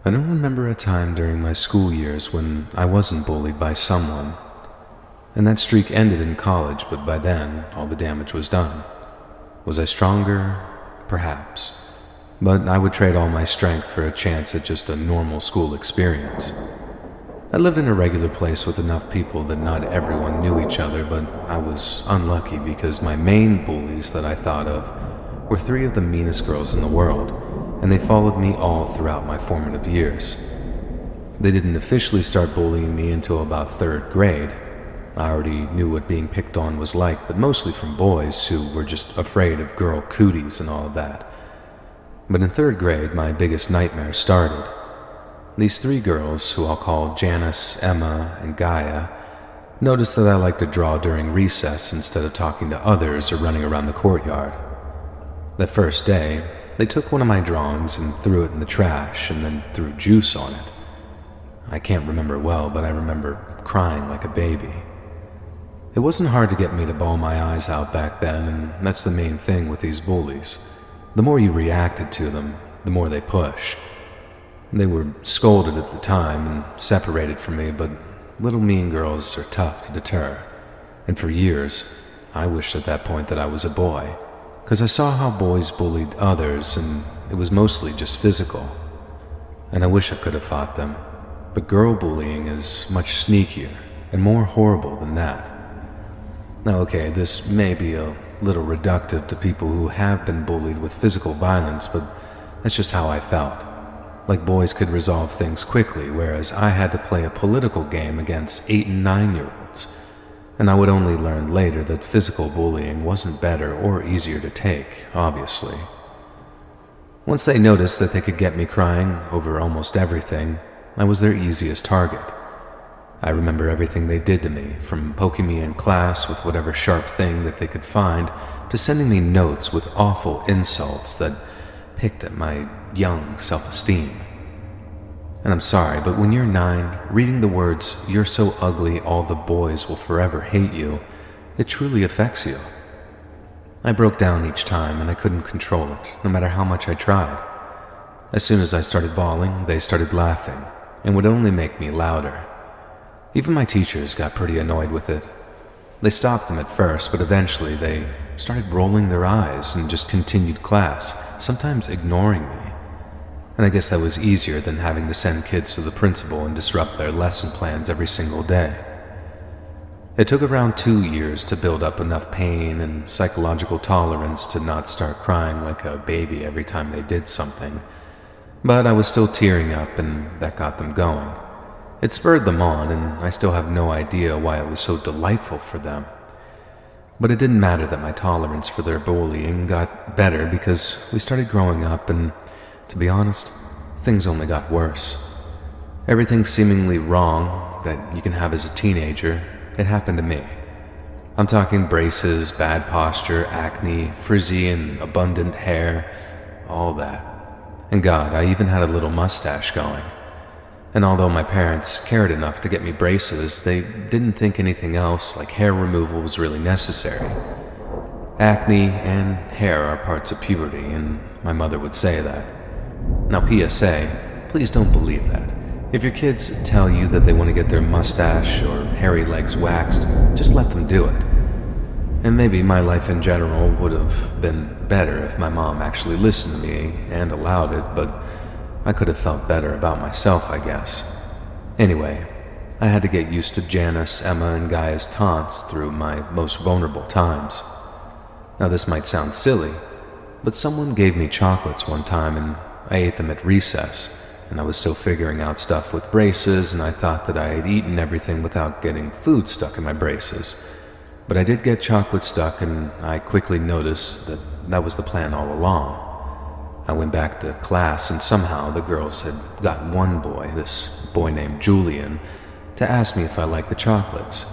I don't remember a time during my school years when I wasn't bullied by someone, and that streak ended in college, but by then, all the damage was done. Was I stronger? Perhaps. But I would trade all my strength for a chance at just a normal school experience. I lived in a regular place with enough people that not everyone knew each other, but I was unlucky because my main bullies that I thought of were three of the meanest girls in the world, and they followed me all throughout my formative years. They didn't officially start bullying me until about 3rd grade. I already knew what being picked on was like, but mostly from boys who were just afraid of girl cooties and all of that. But in 3rd grade, my biggest nightmare started. These 3 girls, who I'll call Janice, Emma, and Gaia, noticed that I liked to draw during recess instead of talking to others or running around the courtyard. The first day, they took one of my drawings and threw it in the trash and then threw juice on it. I can't remember well, but I remember crying like a baby. It wasn't hard to get me to bawl my eyes out back then, and that's the main thing with these bullies. The more you reacted to them, the more they push. They were scolded at the time and separated from me, but little mean girls are tough to deter. And for years, I wished at that point that I was a boy, because I saw how boys bullied others, and it was mostly just physical. And I wish I could have fought them, but girl bullying is much sneakier and more horrible than that. Now, okay, this may be a little reductive to people who have been bullied with physical violence, but that's just how I felt. Like boys could resolve things quickly, whereas I had to play a political game against 8 and 9-year-olds. And I would only learn later that physical bullying wasn't better or easier to take, obviously. Once they noticed that they could get me crying over almost everything, I was their easiest target. I remember everything they did to me, from poking me in class with whatever sharp thing that they could find, to sending me notes with awful insults that picked at my young self-esteem. And I'm sorry, but when you're 9, reading the words, "You're so ugly, all the boys will forever hate you," it truly affects you. I broke down each time, and I couldn't control it, no matter how much I tried. As soon as I started bawling, they started laughing, and would only make me louder. Even my teachers got pretty annoyed with it. They stopped them at first, but eventually they started rolling their eyes and just continued class, sometimes ignoring me. And I guess that was easier than having to send kids to the principal and disrupt their lesson plans every single day. It took around 2 years to build up enough pain and psychological tolerance to not start crying like a baby every time they did something. But I was still tearing up, and that got them going. It spurred them on, and I still have no idea why it was so delightful for them. But it didn't matter that my tolerance for their bullying got better because we started growing up, and to be honest, things only got worse. Everything seemingly wrong that you can have as a teenager, it happened to me. I'm talking braces, bad posture, acne, frizzy and abundant hair, all that. And God, I even had a little mustache going. And although my parents cared enough to get me braces, they didn't think anything else like hair removal was really necessary. Acne and hair are parts of puberty, and my mother would say that. Now, PSA, please don't believe that. If your kids tell you that they want to get their mustache or hairy legs waxed, just let them do it. And maybe my life in general would have been better if my mom actually listened to me and allowed it, but I could have felt better about myself, I guess. Anyway, I had to get used to Janice, Emma, and Gaia's taunts through my most vulnerable times. Now, this might sound silly, but someone gave me chocolates one time and I ate them at recess, and I was still figuring out stuff with braces, and I thought that I had eaten everything without getting food stuck in my braces. But I did get chocolate stuck, and I quickly noticed that that was the plan all along. I went back to class, and somehow the girls had got one boy, this boy named Julian, to ask me if I liked the chocolates.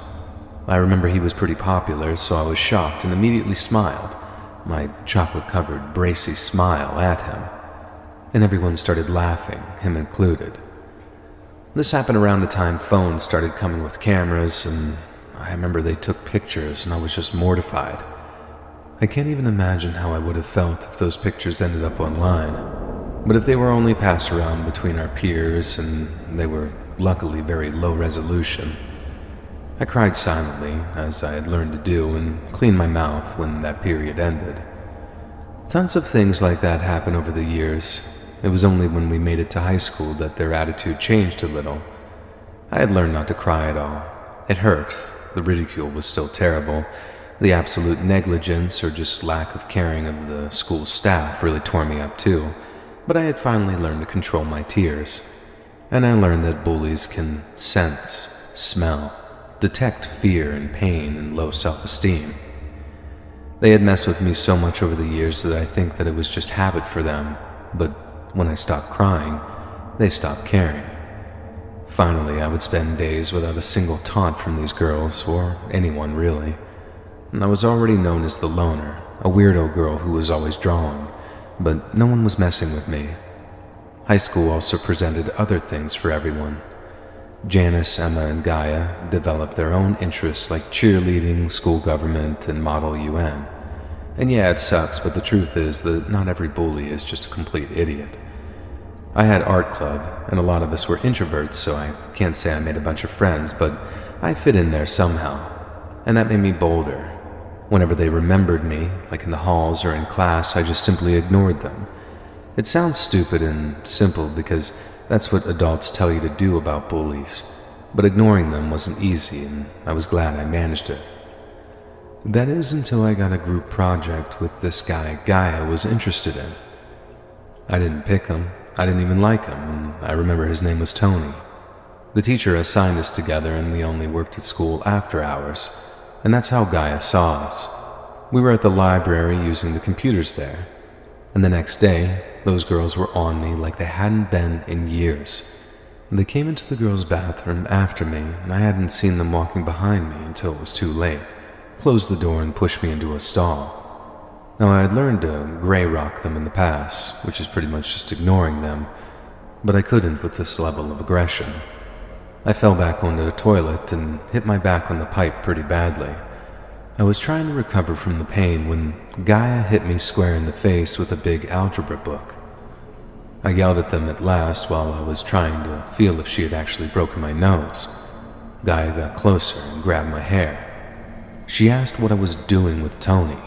I remember he was pretty popular, so I was shocked and immediately smiled, my chocolate-covered, bracy smile at him. And everyone started laughing, him included. This happened around the time phones started coming with cameras, and I remember they took pictures, and I was just mortified. I can't even imagine how I would have felt if those pictures ended up online. But if they were only passed around between our peers, and they were luckily very low resolution, I cried silently, as I had learned to do, and cleaned my mouth when that period ended. Tons of things like that happen over the years. It was only when we made it to high school that their attitude changed a little. I had learned not to cry at all. It hurt. The ridicule was still terrible. The absolute negligence or just lack of caring of the school staff really tore me up too. But I had finally learned to control my tears. And I learned that bullies can sense, smell, detect fear and pain and low self-esteem. They had messed with me so much over the years that I think that it was just habit for them, but when I stopped crying, they stopped caring. Finally, I would spend days without a single taunt from these girls, or anyone really. And I was already known as the loner, a weirdo girl who was always drawing, but no one was messing with me. High school also presented other things for everyone. Janice, Emma, and Gaia developed their own interests like cheerleading, school government, and Model UN. And yeah, it sucks, but the truth is that not every bully is just a complete idiot. I had art club, and a lot of us were introverts, so I can't say I made a bunch of friends, but I fit in there somehow, and that made me bolder. Whenever they remembered me, like in the halls or in class, I just simply ignored them. It sounds stupid and simple because that's what adults tell you to do about bullies, but ignoring them wasn't easy, and I was glad I managed it. That is until I got a group project with this guy Gaia was interested in. I didn't pick him, I didn't even like him, and I remember his name was Tony. The teacher assigned us together and we only worked at school after hours, and that's how Gaia saw us. We were at the library using the computers there, and the next day, those girls were on me like they hadn't been in years. They came into the girls' bathroom after me, and I hadn't seen them walking behind me until it was too late, closed the door and pushed me into a stall. Now, I had learned to gray rock them in the past, which is pretty much just ignoring them, but I couldn't with this level of aggression. I fell back onto the toilet and hit my back on the pipe pretty badly. I was trying to recover from the pain when Gaia hit me square in the face with a big algebra book. I yelled at them at last while I was trying to feel if she had actually broken my nose. Gaia got closer and grabbed my hair. She asked what I was doing with Tony,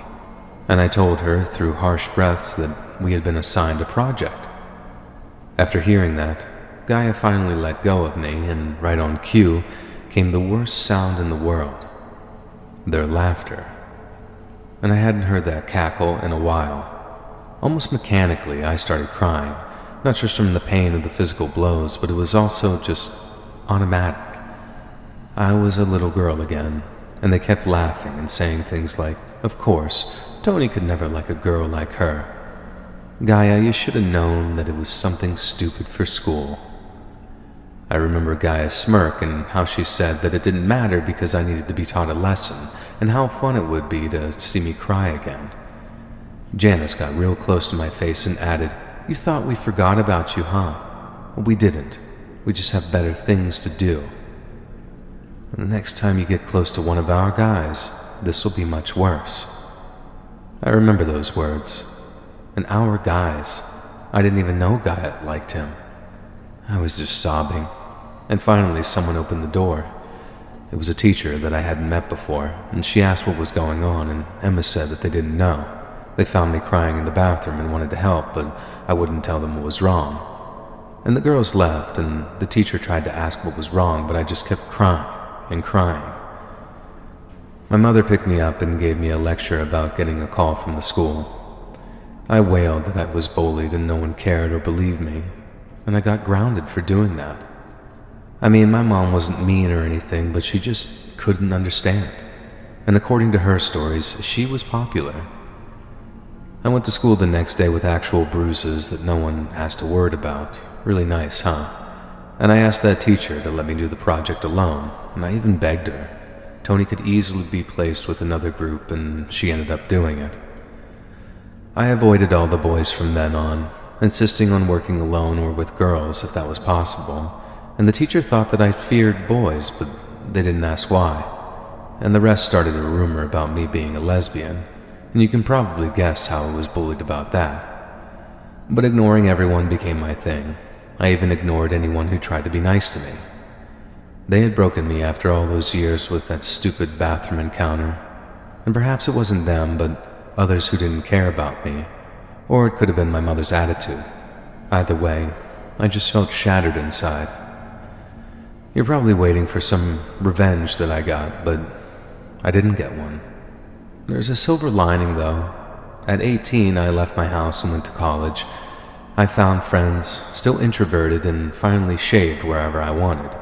and I told her through harsh breaths that we had been assigned a project. After hearing that, Gaia finally let go of me, and right on cue came the worst sound in the world. Their laughter. And I hadn't heard that cackle in a while. Almost mechanically, I started crying, not just from the pain of the physical blows, but it was also just automatic. I was a little girl again, and they kept laughing and saying things like, "Of course, Tony could never like a girl like her. Gaia, you should have known that it was something stupid for school." I remember Gaia's smirk and how she said that it didn't matter because I needed to be taught a lesson, and how fun it would be to see me cry again. Janice got real close to my face and added, "You thought we forgot about you, huh? Well, we didn't. We just have better things to do. And the next time you get close to one of our guys, this will be much worse." I remember those words. And our guys. I didn't even know Gaia liked him. I was just sobbing, and finally someone opened the door. It was a teacher that I hadn't met before, and she asked what was going on, and Emma said that they didn't know. They found me crying in the bathroom and wanted to help, but I wouldn't tell them what was wrong. And the girls left, and the teacher tried to ask what was wrong, but I just kept crying and crying. My mother picked me up and gave me a lecture about getting a call from the school. I wailed that I was bullied and no one cared or believed me, and I got grounded for doing that. I mean, my mom wasn't mean or anything, but she just couldn't understand. And according to her stories, she was popular. I went to school the next day with actual bruises that no one asked a word about. Really nice, huh? And I asked that teacher to let me do the project alone, and I even begged her. Tony could easily be placed with another group, and she ended up doing it. I avoided all the boys from then on, insisting on working alone or with girls if that was possible, and the teacher thought that I feared boys, but they didn't ask why. And the rest started a rumor about me being a lesbian, and you can probably guess how I was bullied about that. But ignoring everyone became my thing. I even ignored anyone who tried to be nice to me. They had broken me after all those years with that stupid bathroom encounter, and perhaps it wasn't them, but others who didn't care about me, or it could have been my mother's attitude. Either way, I just felt shattered inside. You're probably waiting for some revenge that I got, but I didn't get one. There's a silver lining, though. At 18, I left my house and went to college. I found friends, still introverted, and finally shaved wherever I wanted.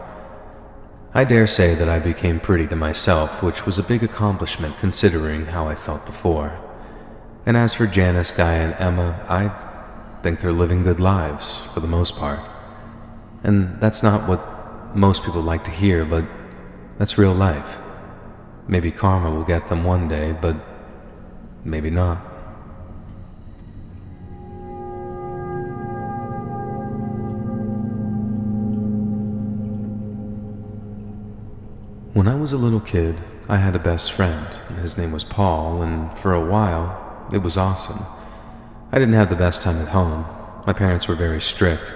I dare say that I became pretty to myself, which was a big accomplishment considering how I felt before. And as for Janice, Guy, and Emma, I think they're living good lives, for the most part. And that's not what most people like to hear, but that's real life. Maybe karma will get them one day, but maybe not. When I was a little kid, I had a best friend. His name was Paul, and for a while, it was awesome. I didn't have the best time at home. My parents were very strict.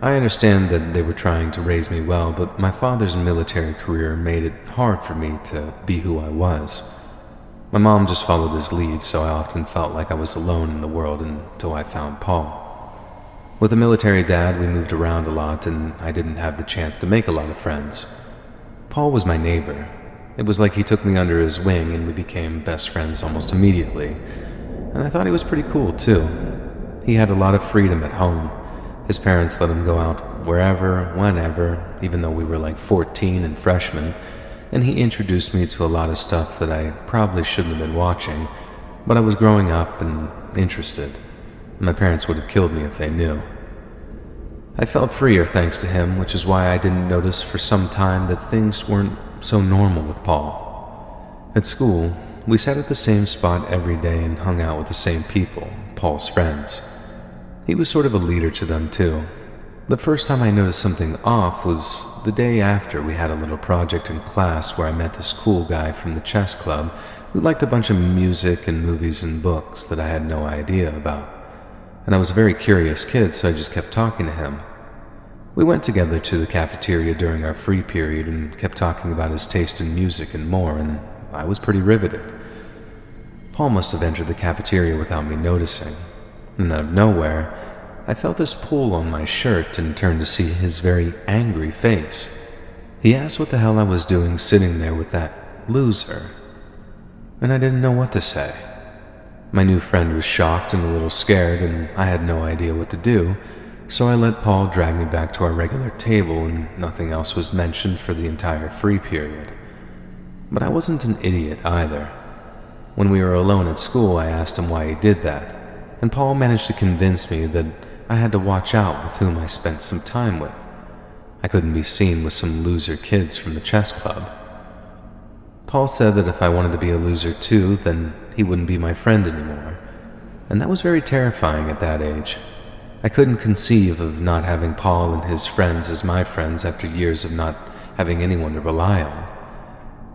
I understand that they were trying to raise me well, but my father's military career made it hard for me to be who I was. My mom just followed his lead, so I often felt like I was alone in the world until I found Paul. With a military dad, we moved around a lot, and I didn't have the chance to make a lot of friends. Paul was my neighbor. It was like he took me under his wing and we became best friends almost immediately. And I thought he was pretty cool too. He had a lot of freedom at home. His parents let him go out wherever, whenever, even though we were like 14 and freshmen, and he introduced me to a lot of stuff that I probably shouldn't have been watching, but I was growing up and interested. My parents would have killed me if they knew. I felt freer thanks to him, which is why I didn't notice for some time that things weren't so normal with Paul. At school, we sat at the same spot every day and hung out with the same people, Paul's friends. He was sort of a leader to them too. The first time I noticed something off was the day after we had a little project in class where I met this cool guy from the chess club who liked a bunch of music and movies and books that I had no idea about. And I was a very curious kid, so I just kept talking to him. We went together to the cafeteria during our free period and kept talking about his taste in music and more, and I was pretty riveted. Paul must have entered the cafeteria without me noticing, and out of nowhere, I felt this pull on my shirt and turned to see his very angry face. He asked what the hell I was doing sitting there with that loser, and I didn't know what to say. My new friend was shocked and a little scared, and I had no idea what to do, so I let Paul drag me back to our regular table, and nothing else was mentioned for the entire free period. But I wasn't an idiot either. When we were alone at school, I asked him why he did that, and Paul managed to convince me that I had to watch out with whom I spent some time with. I couldn't be seen with some loser kids from the chess club. Paul said that if I wanted to be a loser too, then he wouldn't be my friend anymore, and that was very terrifying at that age. I couldn't conceive of not having Paul and his friends as my friends after years of not having anyone to rely on,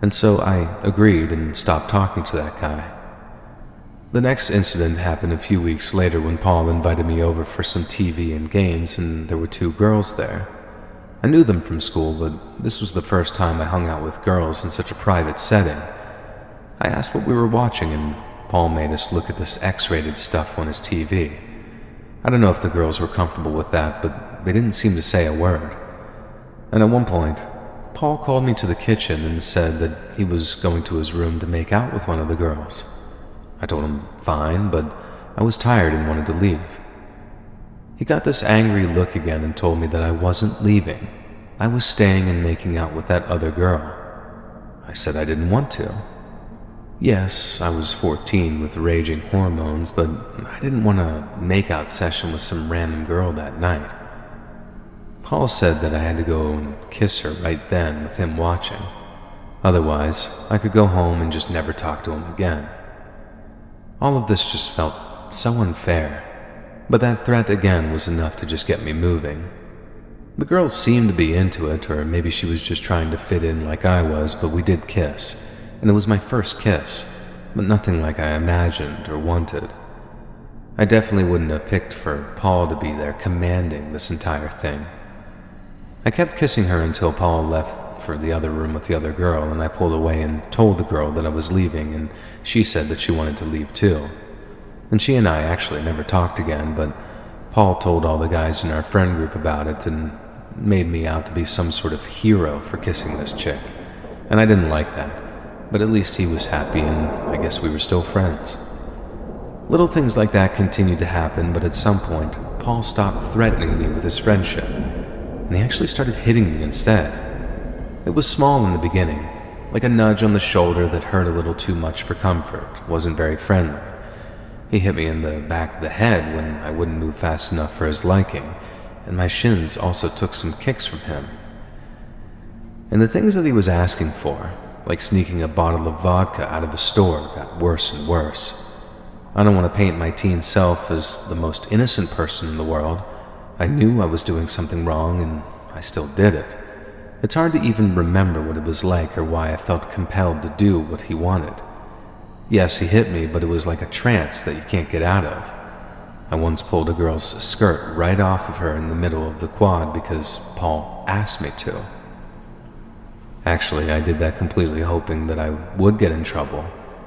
and so I agreed and stopped talking to that guy. The next incident happened a few weeks later when Paul invited me over for some TV and games, and there were two girls there. I knew them from school, but this was the first time I hung out with girls in such a private setting. I asked what we were watching, and Paul made us look at this X-rated stuff on his TV. I don't know if the girls were comfortable with that, but they didn't seem to say a word. And at one point, Paul called me to the kitchen and said that he was going to his room to make out with one of the girls. I told him fine, but I was tired and wanted to leave. He got this angry look again and told me that I wasn't leaving. I was staying and making out with that other girl. I said I didn't want to. Yes, I was 14 with raging hormones, but I didn't want a make-out session with some random girl that night. Paul said that I had to go and kiss her right then with him watching. Otherwise, I could go home and just never talk to him again. All of this just felt so unfair, but that threat again was enough to just get me moving. The girl seemed to be into it, or maybe she was just trying to fit in like I was, but we did kiss. And it was my first kiss, but nothing like I imagined or wanted. I definitely wouldn't have picked for Paul to be there commanding this entire thing. I kept kissing her until Paul left for the other room with the other girl, and I pulled away and told the girl that I was leaving, and she said that she wanted to leave too. And she and I actually never talked again, but Paul told all the guys in our friend group about it and made me out to be some sort of hero for kissing this chick. And I didn't like that, but at least he was happy, and I guess we were still friends. Little things like that continued to happen, but at some point, Paul stopped threatening me with his friendship, and he actually started hitting me instead. It was small in the beginning, like a nudge on the shoulder that hurt a little too much for comfort, wasn't very friendly. He hit me in the back of the head when I wouldn't move fast enough for his liking, and my shins also took some kicks from him. And the things that he was asking for, like sneaking a bottle of vodka out of a store, got worse and worse. I don't want to paint my teen self as the most innocent person in the world. I knew I was doing something wrong, and I still did it. It's hard to even remember what it was like or why I felt compelled to do what he wanted. Yes, he hit me, but it was like a trance that you can't get out of. I once pulled a girl's skirt right off of her in the middle of the quad because Paul asked me to. Actually, I did that completely hoping that I would get in trouble,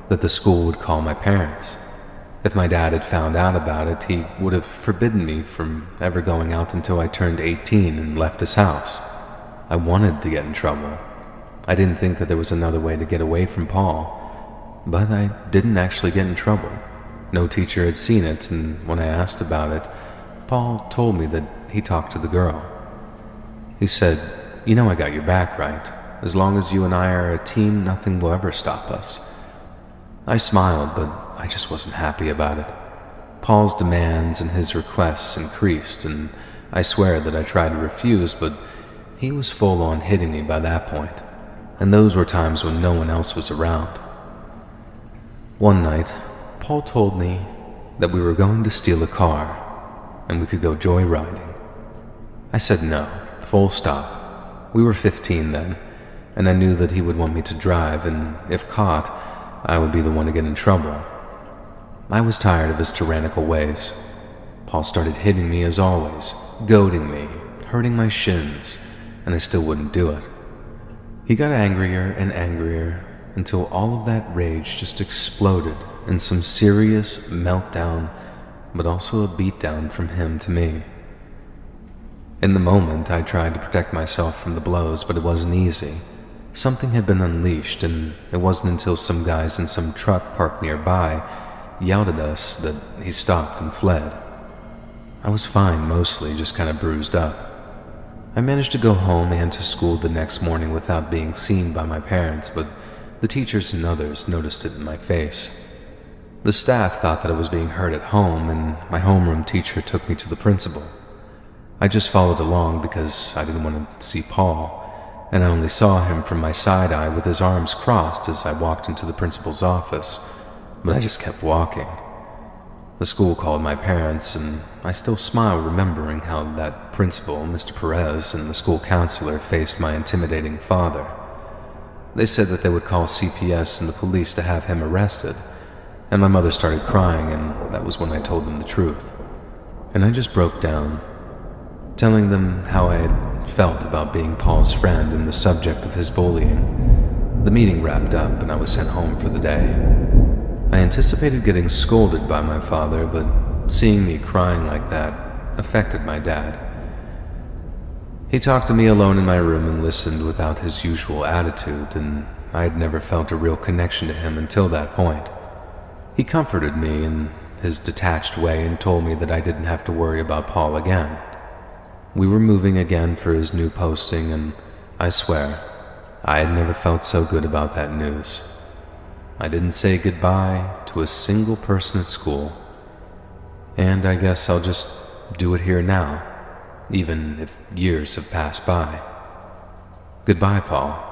that the school would call my parents. If my dad had found out about it, he would have forbidden me from ever going out until I turned 18 and left his house. I wanted to get in trouble. I didn't think that there was another way to get away from Paul, but I didn't actually get in trouble. No teacher had seen it, and when I asked about it, Paul told me that he talked to the girl. He said, "You know I got your back, right? As long as you and I are a team, nothing will ever stop us." I smiled, but I just wasn't happy about it. Paul's demands and his requests increased, and I swear that I tried to refuse, but he was full on hitting me by that point, and those were times when no one else was around. One night, Paul told me that we were going to steal a car, and we could go joyriding. I said no, full stop. We were 15 then, and I knew that he would want me to drive, and if caught, I would be the one to get in trouble. I was tired of his tyrannical ways. Paul started hitting me as always, goading me, hurting my shins, and I still wouldn't do it. He got angrier and angrier until all of that rage just exploded in some serious meltdown, but also a beatdown from him to me. In the moment, I tried to protect myself from the blows, but it wasn't easy. Something had been unleashed, and it wasn't until some guys in some truck parked nearby yelled at us that he stopped and fled. I was fine mostly, just kind of bruised up. I managed to go home and to school the next morning without being seen by my parents, but the teachers and others noticed it in my face. The staff thought that I was being hurt at home, and my homeroom teacher took me to the principal. I just followed along because I didn't want to see Paul, and I only saw him from my side eye with his arms crossed as I walked into the principal's office, but I just kept walking. The school called my parents, and I still smile remembering how that principal, Mr. Perez, and the school counselor faced my intimidating father. They said that they would call CPS and the police to have him arrested, and my mother started crying, and that was when I told them the truth. And I just broke down, telling them how I had felt about being Paul's friend and the subject of his bullying. The meeting wrapped up, and I was sent home for the day. I anticipated getting scolded by my father, but seeing me crying like that affected my dad. He talked to me alone in my room and listened without his usual attitude, and I had never felt a real connection to him until that point. He comforted me in his detached way and told me that I didn't have to worry about Paul again. We were moving again for his new posting, and I swear, I had never felt so good about that news. I didn't say goodbye to a single person at school, and I guess I'll just do it here now, even if years have passed by. Goodbye, Paul.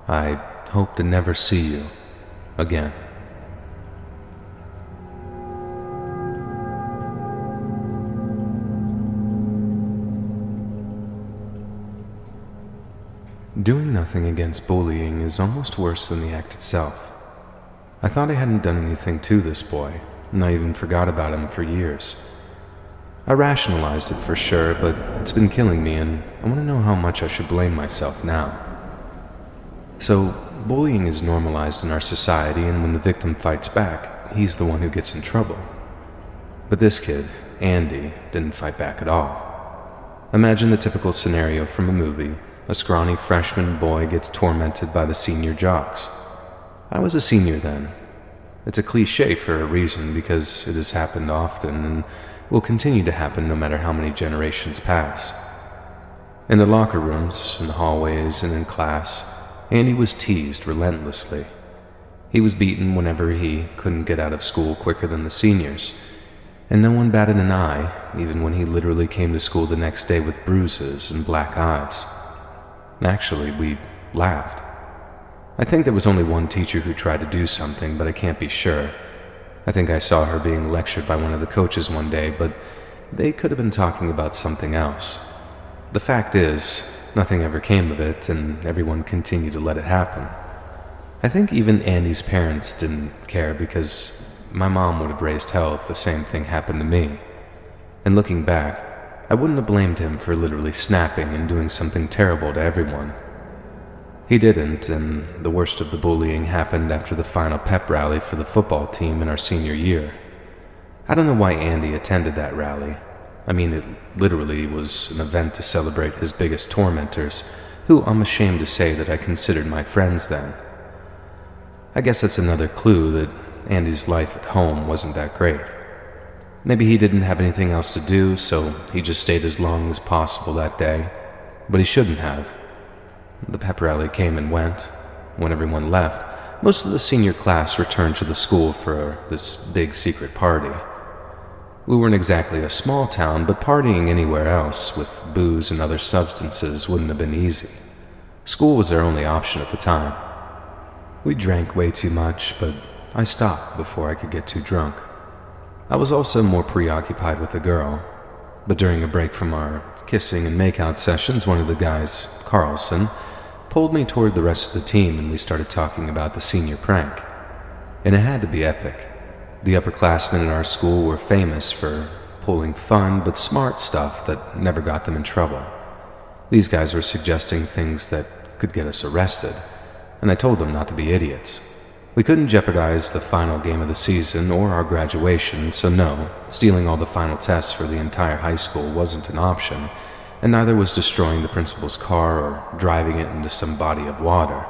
I hope to never see you again. Doing nothing against bullying is almost worse than the act itself. I thought I hadn't done anything to this boy, and I even forgot about him for years. I rationalized it for sure, but it's been killing me, and I want to know how much I should blame myself now. So, bullying is normalized in our society, and when the victim fights back, he's the one who gets in trouble. But this kid, Andy, didn't fight back at all. Imagine the typical scenario from a movie. A scrawny freshman boy gets tormented by the senior jocks. I was a senior then. It's a cliche for a reason because it has happened often and will continue to happen no matter how many generations pass. In the locker rooms, in the hallways, and in class, Andy was teased relentlessly. He was beaten whenever he couldn't get out of school quicker than the seniors, and no one batted an eye, even when he literally came to school the next day with bruises and black eyes. Actually, we laughed. I think there was only one teacher who tried to do something, but I can't be sure. I think I saw her being lectured by one of the coaches one day, but they could have been talking about something else. The fact is, nothing ever came of it, and everyone continued to let it happen. I think even Andy's parents didn't care because my mom would have raised hell if the same thing happened to me. And looking back, I wouldn't have blamed him for literally snapping and doing something terrible to everyone. He didn't, and the worst of the bullying happened after the final pep rally for the football team in our senior year. I don't know why Andy attended that rally. I mean, it literally was an event to celebrate his biggest tormentors, who I'm ashamed to say that I considered my friends then. I guess that's another clue that Andy's life at home wasn't that great. Maybe he didn't have anything else to do, so he just stayed as long as possible that day, but he shouldn't have. The pep rally came and went. When everyone left, most of the senior class returned to the school for this big secret party. We weren't exactly a small town, but partying anywhere else with booze and other substances wouldn't have been easy. School was our only option at the time. We drank way too much, but I stopped before I could get too drunk. I was also more preoccupied with a girl, but during a break from our kissing and makeout sessions, one of the guys, Carlson, pulled me toward the rest of the team and we started talking about the senior prank. And it had to be epic. The upperclassmen in our school were famous for pulling fun but smart stuff that never got them in trouble. These guys were suggesting things that could get us arrested, and I told them not to be idiots. We couldn't jeopardize the final game of the season or our graduation, so no, stealing all the final tests for the entire high school wasn't an option, and neither was destroying the principal's car or driving it into some body of water.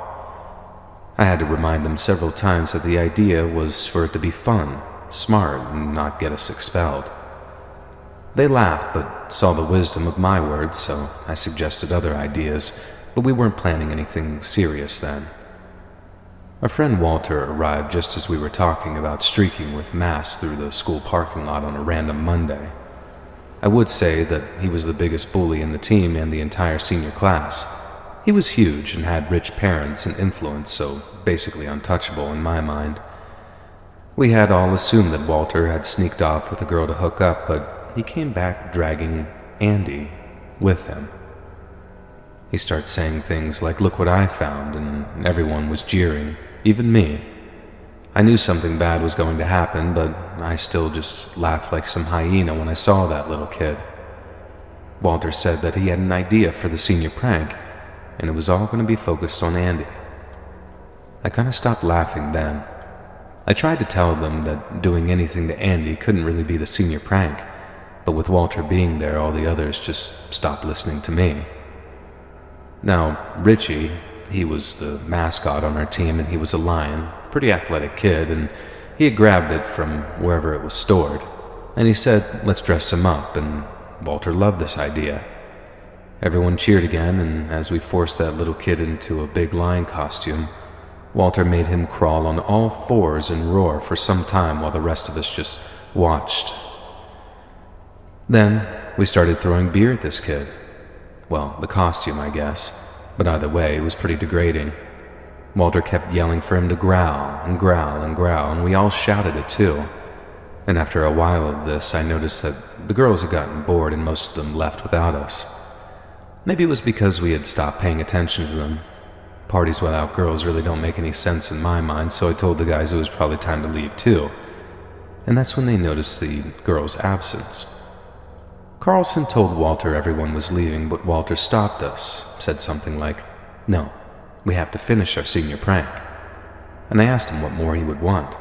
I had to remind them several times that the idea was for it to be fun, smart, and not get us expelled. They laughed but saw the wisdom of my words, so I suggested other ideas, but we weren't planning anything serious then. Our friend Walter arrived just as we were talking about streaking with masks through the school parking lot on a random Monday. I would say that he was the biggest bully in the team and the entire senior class. He was huge and had rich parents and influence, so basically untouchable in my mind. We had all assumed that Walter had sneaked off with a girl to hook up, but he came back dragging Andy with him. He starts saying things like, "Look what I found," and everyone was jeering, even me. I knew something bad was going to happen, but I still just laughed like some hyena when I saw that little kid. Walter said that he had an idea for the senior prank, and it was all going to be focused on Andy. I kind of stopped laughing then. I tried to tell them that doing anything to Andy couldn't really be the senior prank, but with Walter being there, all the others just stopped listening to me. Now, Richie, he was the mascot on our team, and he was a lion, pretty athletic kid, and he had grabbed it from wherever it was stored, and he said, "Let's dress him up," and Walter loved this idea. Everyone cheered again, and as we forced that little kid into a big lion costume, Walter made him crawl on all fours and roar for some time while the rest of us just watched. Then we started throwing beer at this kid. Well, the costume, I guess, but either way, it was pretty degrading. Walter kept yelling for him to growl and growl and growl, and we all shouted it too. And after a while of this, I noticed that the girls had gotten bored and most of them left without us. Maybe it was because we had stopped paying attention to them. Parties without girls really don't make any sense in my mind, so I told the guys it was probably time to leave too. and that's when they noticed the girl's absence. Carlson told Walter everyone was leaving, but Walter stopped us, said something like, "No, we have to finish our senior prank." And I asked him what more he would want.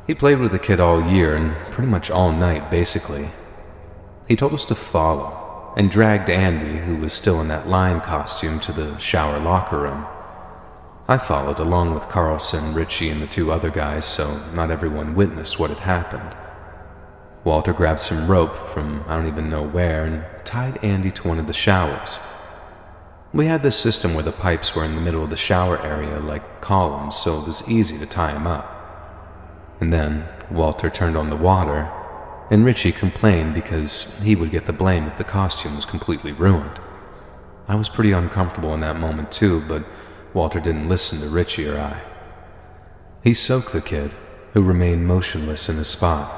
He played with the kid all year and pretty much all night, basically. He told us to follow and dragged Andy, who was still in that lion costume, to the shower locker room. I followed along with Carlson, Richie, and the two other guys, so not everyone witnessed what had happened. Walter grabbed some rope from I don't even know where and tied Andy to one of the showers. We had this system where the pipes were in the middle of the shower area like columns, so it was easy to tie him up. And then Walter turned on the water, and Richie complained because he would get the blame if the costume was completely ruined. I was pretty uncomfortable in that moment too, but Walter didn't listen to Richie or I. He soaked the kid, who remained motionless in his spot.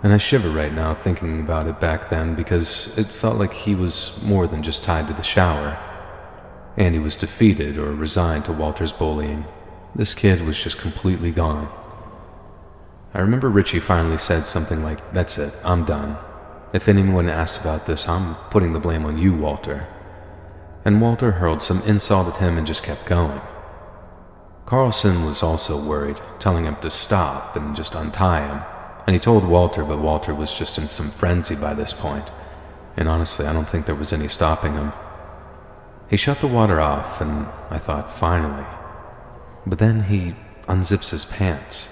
And I shiver right now thinking about it back then because it felt like he was more than just tied to the shower. Andy was defeated or resigned to Walter's bullying. This kid was just completely gone. I remember Richie finally said something like, "That's it, I'm done. If anyone asks about this, I'm putting the blame on you, Walter." And Walter hurled some insult at him and just kept going. Carlson was also worried, telling him to stop and just untie him. And he told Walter, but Walter was just in some frenzy by this point. And honestly, I don't think there was any stopping him. He shut the water off, and I thought, finally. But then he unzips his pants.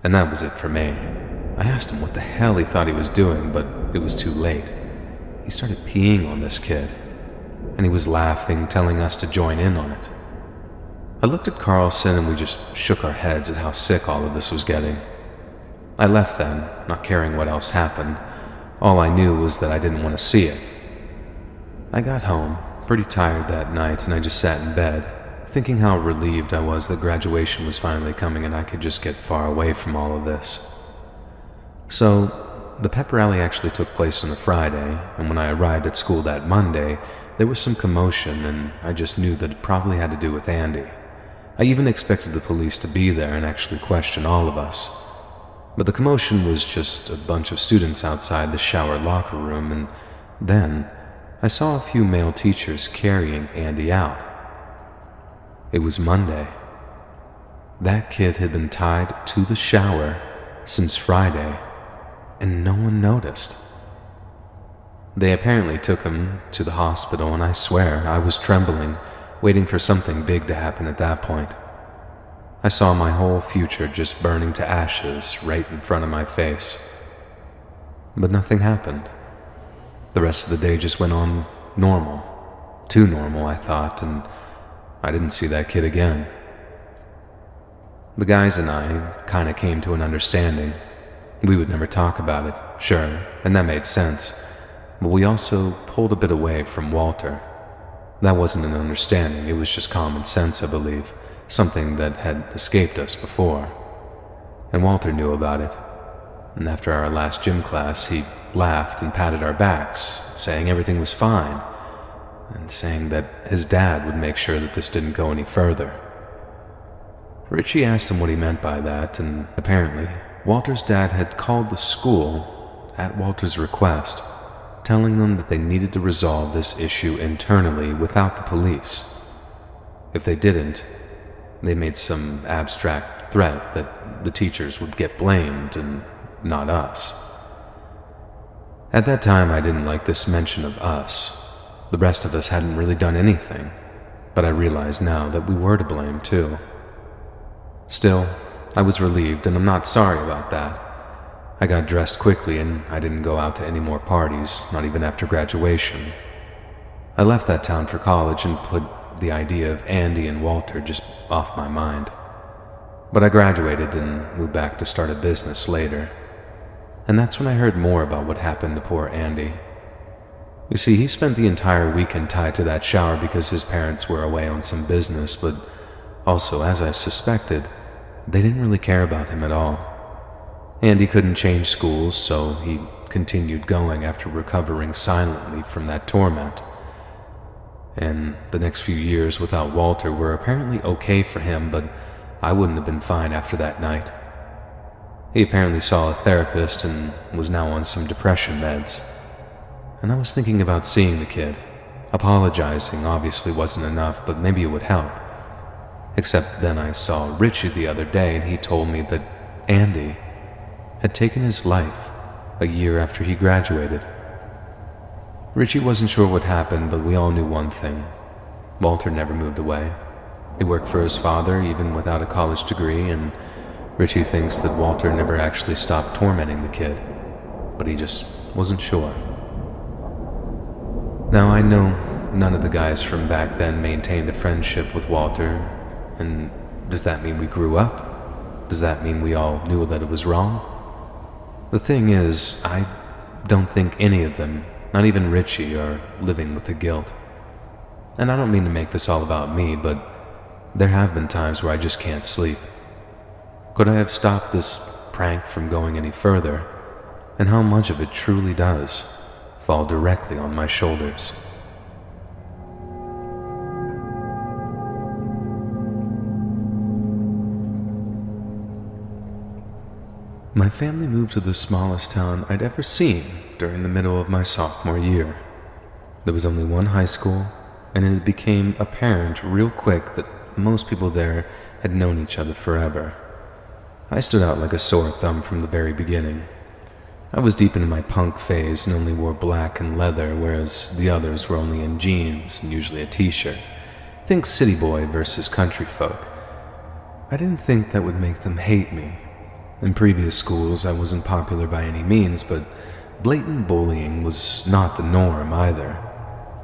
And that was it for me. I asked him what the hell he thought he was doing, but it was too late. He started peeing on this kid. And he was laughing, telling us to join in on it. I looked at Carlson and we just shook our heads at how sick all of this was getting. I left then, not caring what else happened. All I knew was that I didn't want to see it. I got home, pretty tired that night, and I just sat in bed, thinking how relieved I was that graduation was finally coming and I could just get far away from all of this. So, the pep rally actually took place on a Friday, and when I arrived at school that Monday, there was some commotion, and I just knew that it probably had to do with Andy. I even expected the police to be there and actually question all of us. But the commotion was just a bunch of students outside the shower locker room, and then I saw a few male teachers carrying Andy out. It was Monday. That kid had been tied to the shower since Friday, and no one noticed. They apparently took him to the hospital, and I swear I was trembling, waiting for something big to happen at that point. I saw my whole future just burning to ashes right in front of my face. But nothing happened. The rest of the day just went on normal. Too normal, I thought, and I didn't see that kid again. The guys and I kinda came to an understanding. We would never talk about it, sure, and that made sense, but we also pulled a bit away from Walter. That wasn't an understanding, it was just common sense, I believe, something that had escaped us before. And Walter knew about it. And after our last gym class, he laughed and patted our backs, saying everything was fine, and saying that his dad would make sure that this didn't go any further. Richie asked him what he meant by that, and apparently, Walter's dad had called the school at Walter's request, telling them that they needed to resolve this issue internally without the police. If they didn't, they made some abstract threat that the teachers would get blamed and not us. At that time, I didn't like this mention of us. The rest of us hadn't really done anything, but I realize now that we were to blame too. Still, I was relieved, and I'm not sorry about that. I got dressed quickly, and I didn't go out to any more parties, not even after graduation. I left that town for college and put the idea of Andy and Walter just off my mind. But I graduated and moved back to start a business later. And that's when I heard more about what happened to poor Andy. You see, he spent the entire weekend tied to that shower because his parents were away on some business, but also, as I suspected, they didn't really care about him at all. Andy couldn't change schools, so he continued going after recovering silently from that torment. And the next few years without Walter were apparently okay for him, but I wouldn't have been fine after that night. He apparently saw a therapist and was now on some depression meds. And I was thinking about seeing the kid. Apologizing obviously wasn't enough, but maybe it would help. Except then I saw Richie the other day and he told me that Andy had taken his life a year after he graduated. Richie wasn't sure what happened, but we all knew one thing. Walter never moved away. He worked for his father even without a college degree, and Richie thinks that Walter never actually stopped tormenting the kid, but he just wasn't sure. Now I know none of the guys from back then maintained a friendship with Walter, and does that mean we grew up? Does that mean we all knew that it was wrong? The thing is, I don't think any of them, not even Richie, are living with the guilt. And I don't mean to make this all about me, but there have been times where I just can't sleep. Could I have stopped this prank from going any further? And how much of it truly does fall directly on my shoulders? My family moved to the smallest town I'd ever seen during the middle of my sophomore year. There was only one high school, and it became apparent real quick that most people there had known each other forever. I stood out like a sore thumb from the very beginning. I was deep into my punk phase and only wore black and leather, whereas the others were only in jeans and usually a t-shirt. Think city boy versus country folk. I didn't think that would make them hate me. In previous schools, I wasn't popular by any means, but blatant bullying was not the norm either.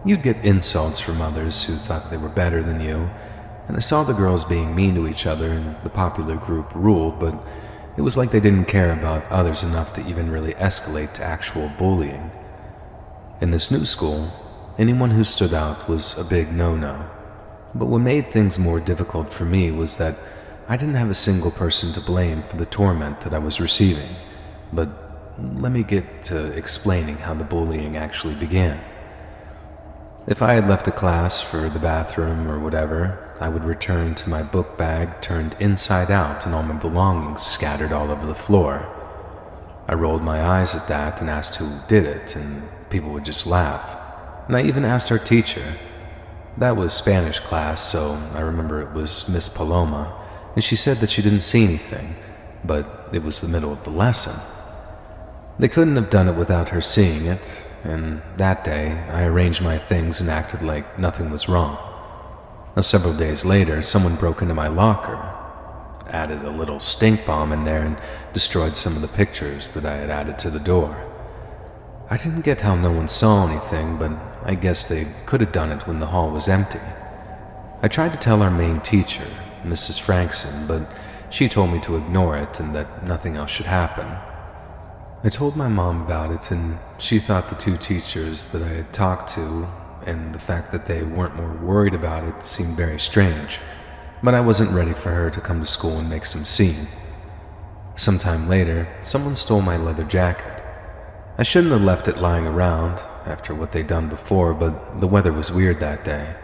You'd get insults from others who thought they were better than you, and I saw the girls being mean to each other and the popular group ruled, but it was like they didn't care about others enough to even really escalate to actual bullying. In this new school, anyone who stood out was a big no-no. But what made things more difficult for me was that I didn't have a single person to blame for the torment that I was receiving. But let me get to explaining how the bullying actually began. If I had left a class for the bathroom or whatever, I would return to my book bag turned inside out and all my belongings scattered all over the floor. I rolled my eyes at that and asked who did it, and people would just laugh. And I even asked our teacher. That was Spanish class, so I remember it was Miss Paloma, and she said that she didn't see anything, but it was the middle of the lesson. They couldn't have done it without her seeing it, and that day I arranged my things and acted like nothing was wrong. Now, several days later, someone broke into my locker, added a little stink bomb in there, and destroyed some of the pictures that I had added to the door. I didn't get how no one saw anything, but I guess they could have done it when the hall was empty. I tried to tell our main teacher, Mrs. Frankson, but she told me to ignore it and that nothing else should happen. I told my mom about it, and she thought the two teachers that I had talked to and the fact that they weren't more worried about it seemed very strange, but I wasn't ready for her to come to school and make some scene. Sometime later, someone stole my leather jacket. I shouldn't have left it lying around after what they'd done before, but the weather was weird that day.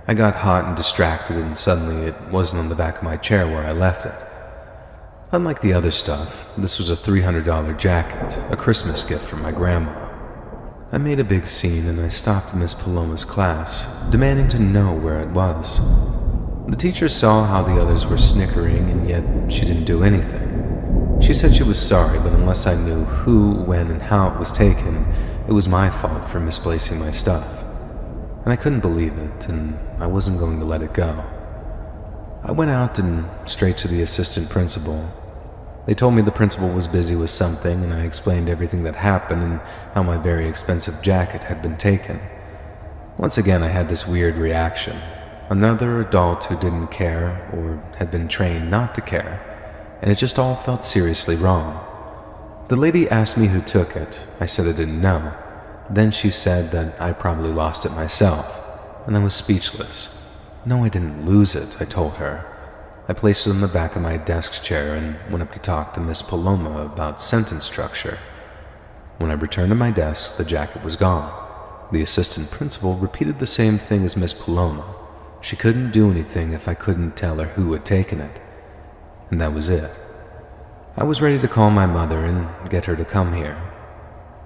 I got hot and distracted, and suddenly it wasn't on the back of my chair where I left it. Unlike the other stuff, this was a $300 jacket, a Christmas gift from my grandma. I made a big scene and I stopped Miss Paloma's class, demanding to know where it was. The teacher saw how the others were snickering, and yet she didn't do anything. She said she was sorry, but unless I knew who, when, and how it was taken, it was my fault for misplacing my stuff. And I couldn't believe it, and I wasn't going to let it go. I went out and straight to the assistant principal. They told me the principal was busy with something, and I explained everything that happened and how my very expensive jacket had been taken. Once again, I had this weird reaction. Another adult who didn't care or had been trained not to care, and it just all felt seriously wrong. The lady asked me who took it. I said I didn't know. Then she said that I probably lost it myself, and I was speechless. No, I didn't lose it, I told her. I placed it on the back of my desk chair and went up to talk to Miss Paloma about sentence structure. When I returned to my desk, the jacket was gone. The assistant principal repeated the same thing as Miss Paloma. She couldn't do anything if I couldn't tell her who had taken it. And that was it. I was ready to call my mother and get her to come here.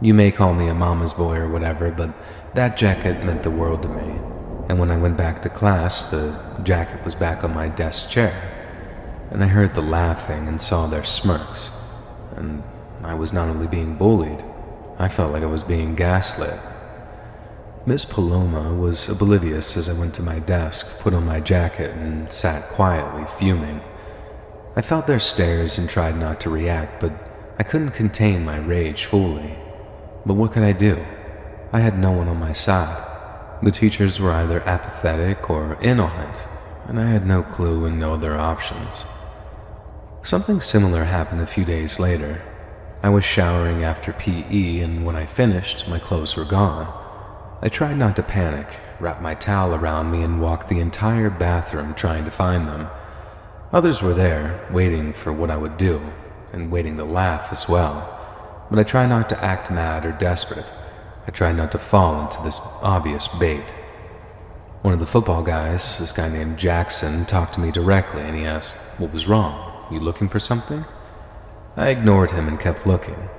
You may call me a mama's boy or whatever, but that jacket meant the world to me. And when I went back to class, the jacket was back on my desk chair. And I heard the laughing and saw their smirks. And I was not only being bullied, I felt like I was being gaslit. Miss Paloma was oblivious as I went to my desk, put on my jacket, and sat quietly fuming. I felt their stares and tried not to react, but I couldn't contain my rage fully. But what could I do? I had no one on my side. The teachers were either apathetic or in on it, and I had no clue and no other options. Something similar happened a few days later. I was showering after PE, and when I finished, my clothes were gone. I tried not to panic, wrapped my towel around me, and walked the entire bathroom trying to find them. Others were there, waiting for what I would do, and waiting to laugh as well. But I tried not to act mad or desperate. I tried not to fall into this obvious bait. One of the football guys, this guy named Jackson, talked to me directly, and he asked, "What was wrong? You looking for something?" I ignored him and kept looking.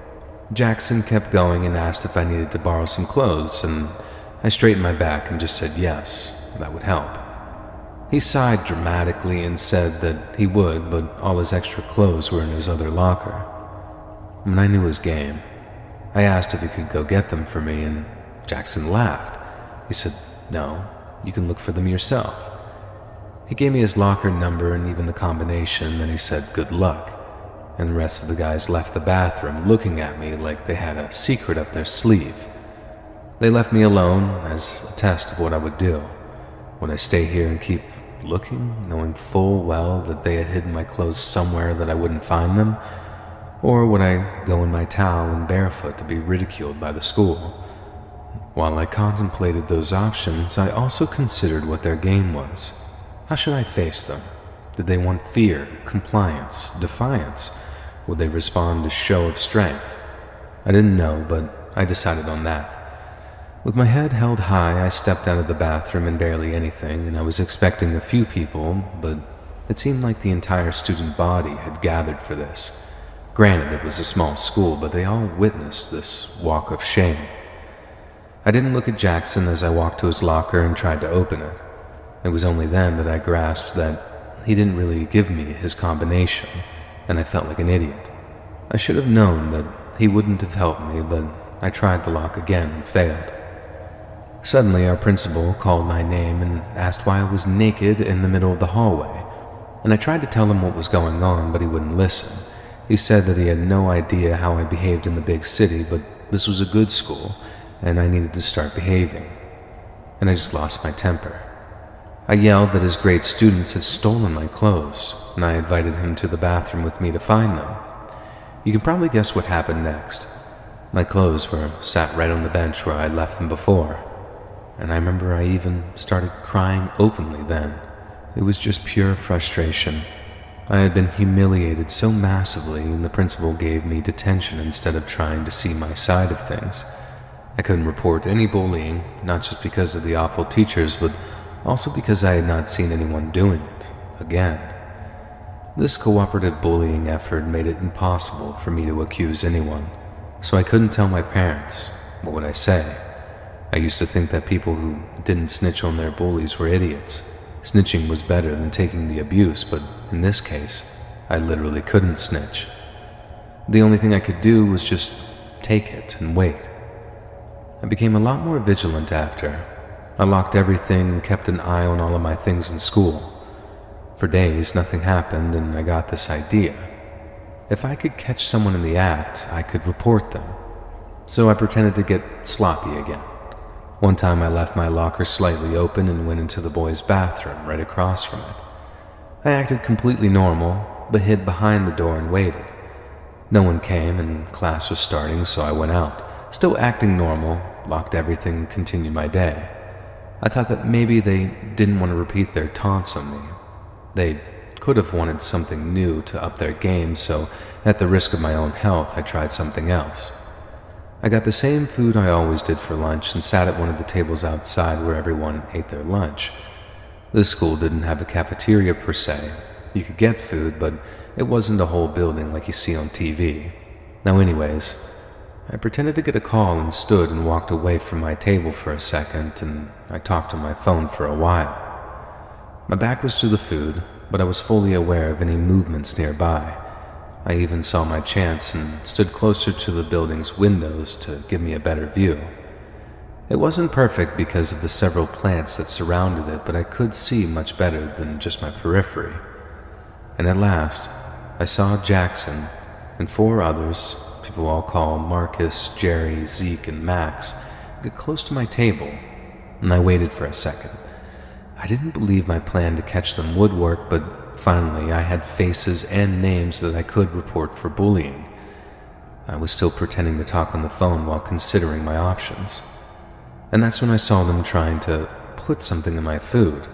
Jackson kept going and asked if I needed to borrow some clothes, and I straightened my back and just said yes, that would help. He sighed dramatically and said that he would, but all his extra clothes were in his other locker. When I knew his game, I asked if he could go get them for me, and Jackson laughed. He said, "No, you can look for them yourself." He gave me his locker number and even the combination, then he said, "Good luck." And the rest of the guys left the bathroom looking at me like they had a secret up their sleeve. They left me alone as a test of what I would do. Would I stay here and keep looking, knowing full well that they had hidden my clothes somewhere that I wouldn't find them? Or would I go in my towel and barefoot to be ridiculed by the school? While I contemplated those options, I also considered what their game was. How should I face them? Did they want fear, compliance, defiance? Would they respond to show of strength? I didn't know, but I decided on that. With my head held high, I stepped out of the bathroom in barely anything, and I was expecting a few people, but it seemed like the entire student body had gathered for this. Granted, it was a small school, but they all witnessed this walk of shame. I didn't look at Jackson as I walked to his locker and tried to open it. It was only then that I grasped that he didn't really give me his combination, and I felt like an idiot. I should have known that he wouldn't have helped me, but I tried the lock again and failed. Suddenly, our principal called my name and asked why I was naked in the middle of the hallway, and I tried to tell him what was going on, but he wouldn't listen. He said that he had no idea how I behaved in the big city, but this was a good school, and I needed to start behaving. And I just lost my temper. I yelled that his great students had stolen my clothes, and I invited him to the bathroom with me to find them. You can probably guess what happened next. My clothes were sat right on the bench where I had left them before, and I remember I even started crying openly then. It was just pure frustration. I had been humiliated so massively, and the principal gave me detention instead of trying to see my side of things. I couldn't report any bullying, not just because of the awful teachers, but also because I had not seen anyone doing it again. This cooperative bullying effort made it impossible for me to accuse anyone, so I couldn't tell my parents. What would I say? I used to think that people who didn't snitch on their bullies were idiots. Snitching was better than taking the abuse, but in this case, I literally couldn't snitch. The only thing I could do was just take it and wait. I became a lot more vigilant after. I locked everything and kept an eye on all of my things in school. For days, nothing happened, and I got this idea. If I could catch someone in the act, I could report them. So I pretended to get sloppy again. One time I left my locker slightly open and went into the boys' bathroom right across from it. I acted completely normal, but hid behind the door and waited. No one came and class was starting, so I went out. Still acting normal, locked everything and continued my day. I thought that maybe they didn't want to repeat their taunts on me. They could have wanted something new to up their game, so at the risk of my own health, I tried something else. I got the same food I always did for lunch and sat at one of the tables outside where everyone ate their lunch. This school didn't have a cafeteria per se. You could get food, but it wasn't a whole building like you see on TV. Now anyways, I pretended to get a call and stood and walked away from my table for a second, and I talked on my phone for a while. My back was to the food, but I was fully aware of any movements nearby. I even saw my chance and stood closer to the building's windows to give me a better view. It wasn't perfect because of the several plants that surrounded it, but I could see much better than just my periphery. And at last, I saw Jackson and 4 others, people I'll call Marcus, Jerry, Zeke, and Max, get close to my table, and I waited for a second. I didn't believe my plan to catch them would work, but finally I had faces and names that I could report for bullying. I was still pretending to talk on the phone while considering my options. And that's when I saw them trying to put something in my food.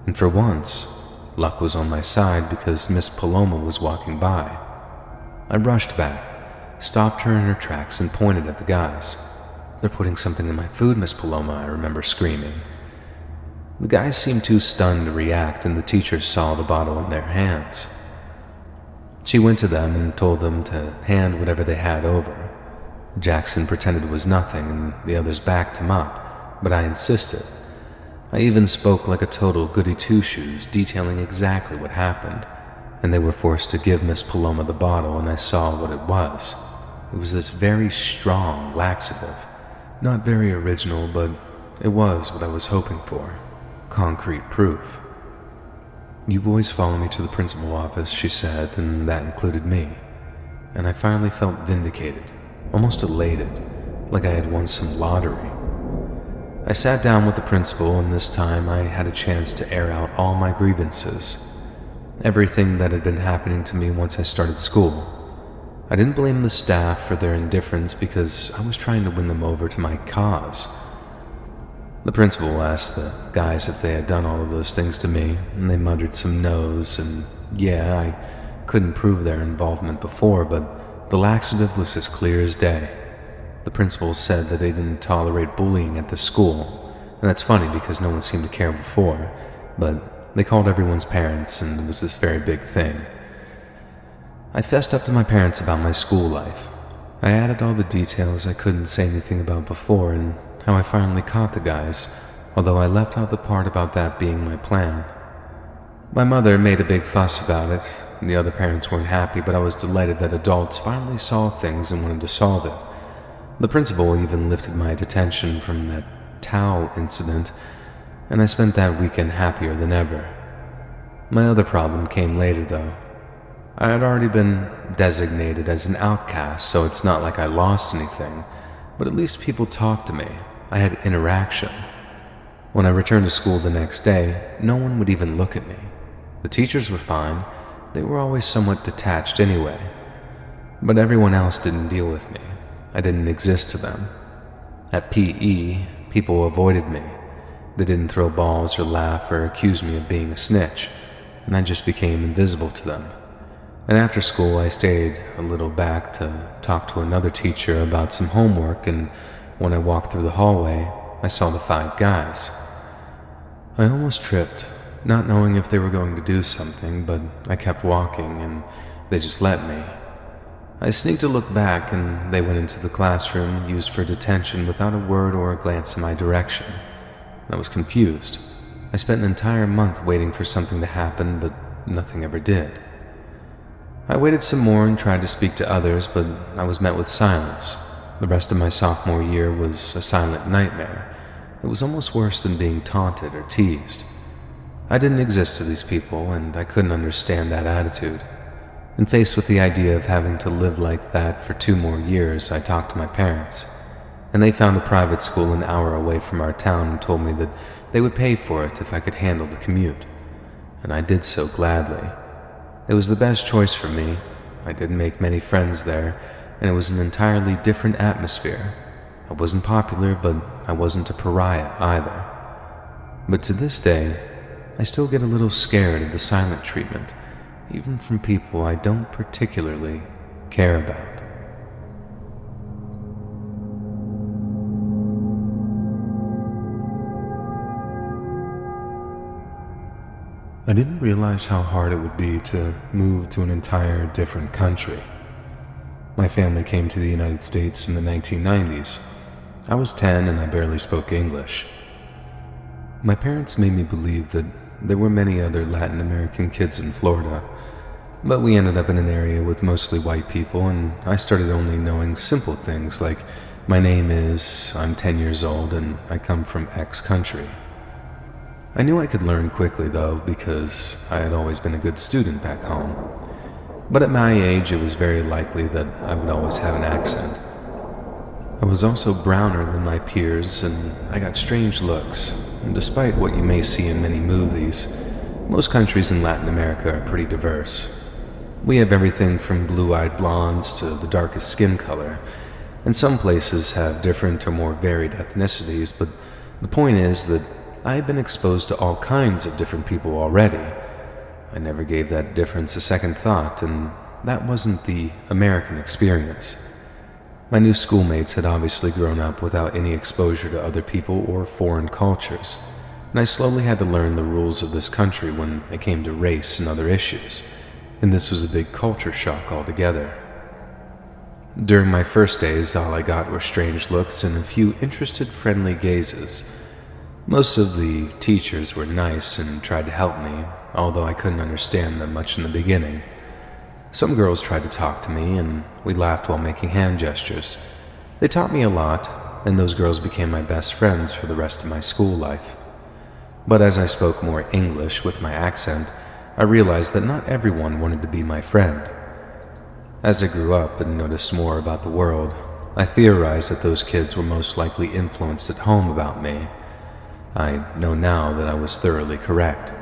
And for once, luck was on my side because Miss Paloma was walking by. I rushed back, stopped her in her tracks, and pointed at the guys. "They're putting something in my food, Miss Paloma," I remember screaming. The guys seemed too stunned to react, and the teacher saw the bottle in their hands. She went to them and told them to hand whatever they had over. Jackson pretended it was nothing, and the others backed him up, but I insisted. I even spoke like a total goody-two-shoes, detailing exactly what happened, and they were forced to give Miss Paloma the bottle, and I saw what it was. It was this very strong laxative. Not very original, but it was what I was hoping for. Concrete proof. "You boys follow me to the principal's office," she said, and that included me. And I finally felt vindicated, almost elated, like I had won some lottery. I sat down with the principal, and this time I had a chance to air out all my grievances. Everything that had been happening to me once I started school. I didn't blame the staff for their indifference because I was trying to win them over to my cause. The principal asked the guys if they had done all of those things to me, and they muttered some no's, and yeah, I couldn't prove their involvement before, but the laxative was as clear as day. The principal said that they didn't tolerate bullying at the school, and that's funny because no one seemed to care before, but they called everyone's parents, and it was this very big thing. I fessed up to my parents about my school life. I added all the details I couldn't say anything about before, and how I finally caught the guys, although I left out the part about that being my plan. My mother made a big fuss about it, and the other parents weren't happy, but I was delighted that adults finally saw things and wanted to solve it. The principal even lifted my detention from that towel incident, and I spent that weekend happier than ever. My other problem came later, though. I had already been designated as an outcast, so it's not like I lost anything, but at least people talked to me. I had interaction. When I returned to school the next day, no one would even look at me. The teachers were fine. They were always somewhat detached anyway. But everyone else didn't deal with me. I didn't exist to them. At PE, people avoided me. They didn't throw balls or laugh or accuse me of being a snitch, and I just became invisible to them. And after school, I stayed a little back to talk to another teacher about some homework, and when I walked through the hallway, I saw the 5 guys. I almost tripped, not knowing if they were going to do something, but I kept walking, and they just let me. I sneaked a look back, and they went into the classroom used for detention without a word or a glance in my direction. I was confused. I spent an entire month waiting for something to happen, but nothing ever did. I waited some more and tried to speak to others, but I was met with silence. The rest of my sophomore year was a silent nightmare. It was almost worse than being taunted or teased. I didn't exist to these people, and I couldn't understand that attitude. And faced with the idea of having to live like that for 2 more years, I talked to my parents. And they found a private school an hour away from our town and told me that they would pay for it if I could handle the commute. And I did so gladly. It was the best choice for me. I didn't make many friends there, and it was an entirely different atmosphere. I wasn't popular, but I wasn't a pariah either. But to this day, I still get a little scared of the silent treatment, even from people I don't particularly care about. I didn't realize how hard it would be to move to an entire different country. My family came to the United States in the 1990s. I was 10 and I barely spoke English. My parents made me believe that there were many other Latin American kids in Florida, but we ended up in an area with mostly white people, and I started only knowing simple things like, my name is, I'm 10 years old, and I come from X country. I knew I could learn quickly though, because I had always been a good student back home. But at my age, it was very likely that I would always have an accent. I was also browner than my peers, and I got strange looks. And despite what you may see in many movies, most countries in Latin America are pretty diverse. We have everything from blue-eyed blondes to the darkest skin color, and some places have different or more varied ethnicities, but the point is that I had been exposed to all kinds of different people already. I never gave that difference a second thought, and that wasn't the American experience. My new schoolmates had obviously grown up without any exposure to other people or foreign cultures, and I slowly had to learn the rules of this country when it came to race and other issues, and this was a big culture shock altogether. During my first days, all I got were strange looks and a few interested, friendly gazes. Most of the teachers were nice and tried to help me, although I couldn't understand them much in the beginning. Some girls tried to talk to me, and we laughed while making hand gestures. They taught me a lot, and those girls became my best friends for the rest of my school life. But as I spoke more English with my accent, I realized that not everyone wanted to be my friend. As I grew up and noticed more about the world, I theorized that those kids were most likely influenced at home about me. I know now that I was thoroughly correct.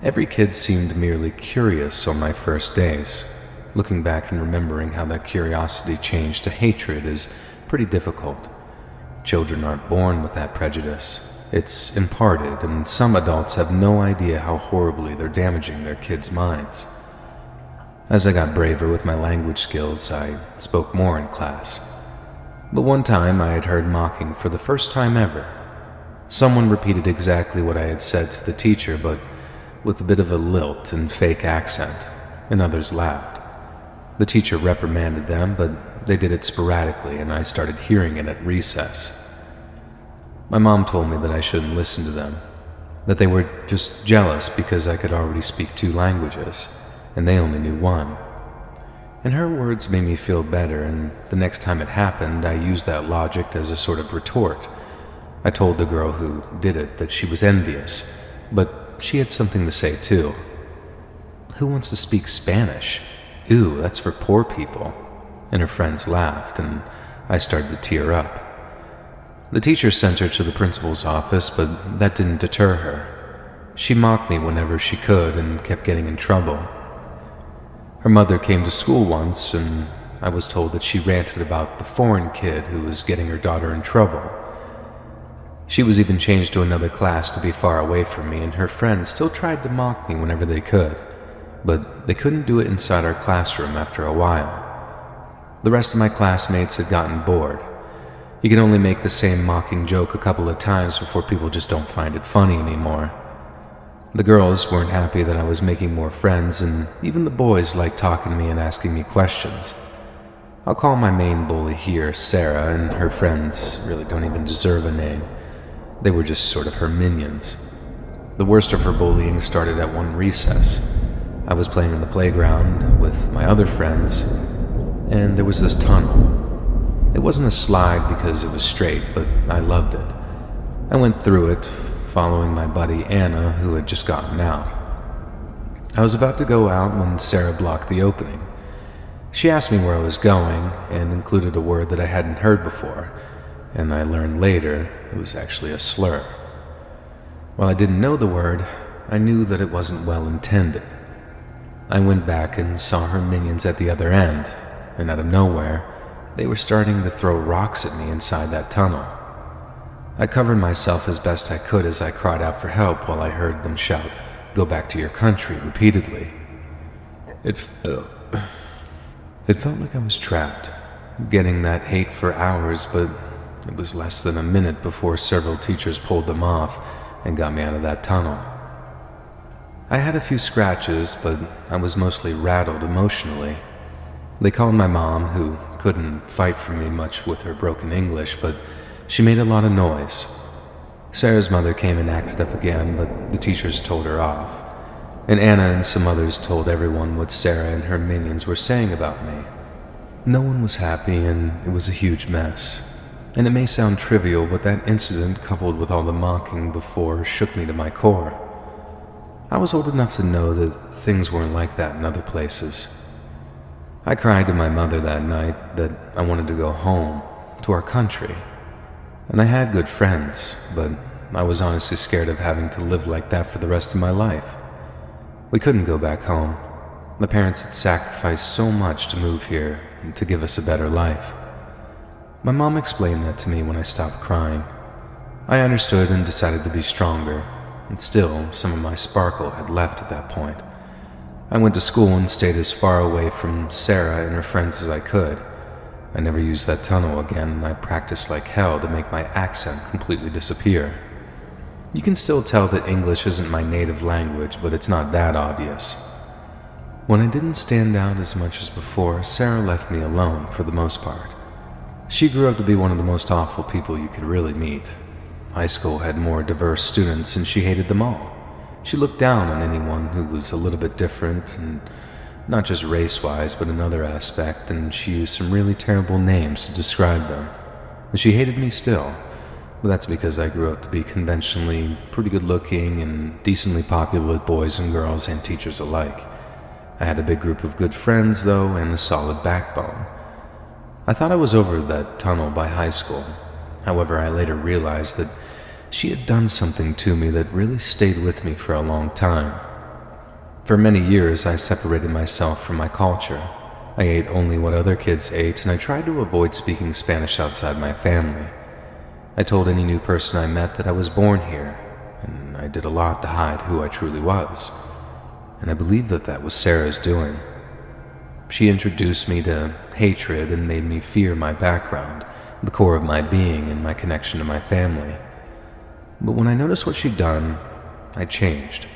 Every kid seemed merely curious on my first days. Looking back and remembering how that curiosity changed to hatred is pretty difficult. Children aren't born with that prejudice. It's imparted, and some adults have no idea how horribly they're damaging their kids' minds. As I got braver with my language skills, I spoke more in class. But one time I had heard mocking for the first time ever. Someone repeated exactly what I had said to the teacher, but with a bit of a lilt and fake accent, and others laughed. The teacher reprimanded them, but they did it sporadically, and I started hearing it at recess. My mom told me that I shouldn't listen to them, that they were just jealous because I could already speak 2 languages, and they only knew 1. And her words made me feel better, and the next time it happened, I used that logic as a sort of retort. I told the girl who did it that she was envious, but she had something to say too. Who wants to speak Spanish? Ew, that's for poor people. And her friends laughed, and I started to tear up. The teacher sent her to the principal's office, but that didn't deter her. She mocked me whenever she could and kept getting in trouble. Her mother came to school once, and I was told that she ranted about the foreign kid who was getting her daughter in trouble. She was even changed to another class to be far away from me, and her friends still tried to mock me whenever they could, but they couldn't do it inside our classroom after a while. The rest of my classmates had gotten bored. You can only make the same mocking joke a couple of times before people just don't find it funny anymore. The girls weren't happy that I was making more friends, and even the boys liked talking to me and asking me questions. I'll call my main bully here Sarah, and her friends really don't even deserve a name. They were just sort of her minions. The worst of her bullying started at one recess. I was playing in the playground with my other friends, and there was this tunnel. It wasn't a slide because it was straight, but I loved it. I went through it, following my buddy Anna, who had just gotten out. I was about to go out when Sarah blocked the opening. She asked me where I was going and included a word that I hadn't heard before, and I learned later it was actually a slur. While I didn't know the word, I knew that it wasn't well intended. I went back and saw her minions at the other end, and out of nowhere, they were starting to throw rocks at me inside that tunnel. I covered myself as best I could as I cried out for help while I heard them shout, "Go back to your country," repeatedly. It felt like I was trapped, getting that hate for hours, but it was less than a minute before several teachers pulled them off and got me out of that tunnel. I had a few scratches, but I was mostly rattled emotionally. They called my mom, who couldn't fight for me much with her broken English, but she made a lot of noise. Sarah's mother came and acted up again, but the teachers told her off. And Anna and some others told everyone what Sarah and her minions were saying about me. No one was happy, and it was a huge mess. And it may sound trivial, but that incident, coupled with all the mocking before, shook me to my core. I was old enough to know that things weren't like that in other places. I cried to my mother that night that I wanted to go home, to our country. And I had good friends, but I was honestly scared of having to live like that for the rest of my life. We couldn't go back home. My parents had sacrificed so much to move here and to give us a better life. My mom explained that to me when I stopped crying. I understood and decided to be stronger, and still, some of my sparkle had left at that point. I went to school and stayed as far away from Sarah and her friends as I could. I never used that tunnel again, and I practiced like hell to make my accent completely disappear. You can still tell that English isn't my native language, but it's not that obvious. When I didn't stand out as much as before, Sarah left me alone for the most part. She grew up to be one of the most awful people you could really meet. High school had more diverse students, and she hated them all. She looked down on anyone who was a little bit different, and not just race-wise, but another aspect, and she used some really terrible names to describe them. And she hated me still, but that's because I grew up to be conventionally pretty good-looking and decently popular with boys and girls and teachers alike. I had a big group of good friends, though, and a solid backbone. I thought I was over that tunnel by high school. However, I later realized that she had done something to me that really stayed with me for a long time. For many years, I separated myself from my culture. I ate only what other kids ate, and I tried to avoid speaking Spanish outside my family. I told any new person I met that I was born here, and I did a lot to hide who I truly was. And I believe that that was Sarah's doing. She introduced me to hatred and made me fear my background, the core of my being, and my connection to my family. But when I noticed what she'd done, I changed.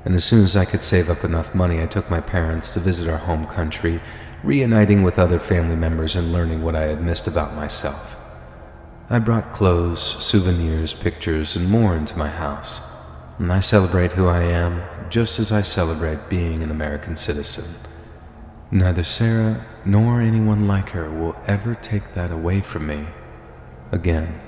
And as soon as I could save up enough money, I took my parents to visit our home country, reuniting with other family members and learning what I had missed about myself. I brought clothes, souvenirs, pictures, and more into my house, and I celebrate who I am just as I celebrate being an American citizen. Neither Sarah nor anyone like her will ever take that away from me again.